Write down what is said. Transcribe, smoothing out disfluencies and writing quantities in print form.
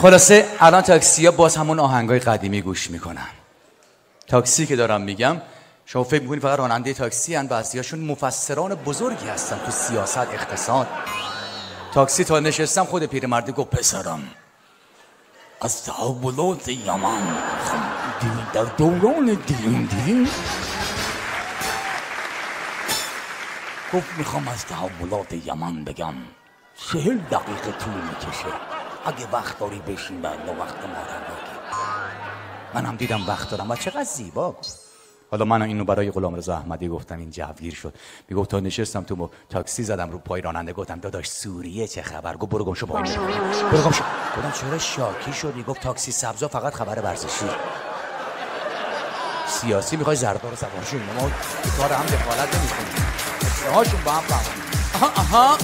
خلاصه الان تاکسی‌ها باز همون آهنگای قدیمی گوش میکنن. تاکسی که دارم میگم شما فکر میکنید فقط راننده تاکسی هن، بعضیاشون مفسران بزرگی هستن تو سیاست اقتصاد. تاکسی تا نشستم خود پیرمرد گفت پسرم از تحولات یمن در دوران دیرین گفت میخوام از تحولات یمن بگم 40 دقیقه طول میکشه، اگه وقت داری بشین بعد وقت ما رو بگی. منم دیدم وقت دارم و چقدر زیبا گفت. حالا من اینو برای غلامرضا احمدی گفتم، این جوگیر شد. میگفت تا نشستم تو تاکسی زدم رو پای راننده گفتم داداش سوریه چه خبر؟ گفت برو گم شو پایین. برو گم شو. گفتم چرا شاکی شدی؟ گفت تاکسی سبزا فقط خبر ورزشی. سیاسی میخوای زردار سوارشون، ما کار هم دخالت نمی‌کنیم. هاشون با هم. آها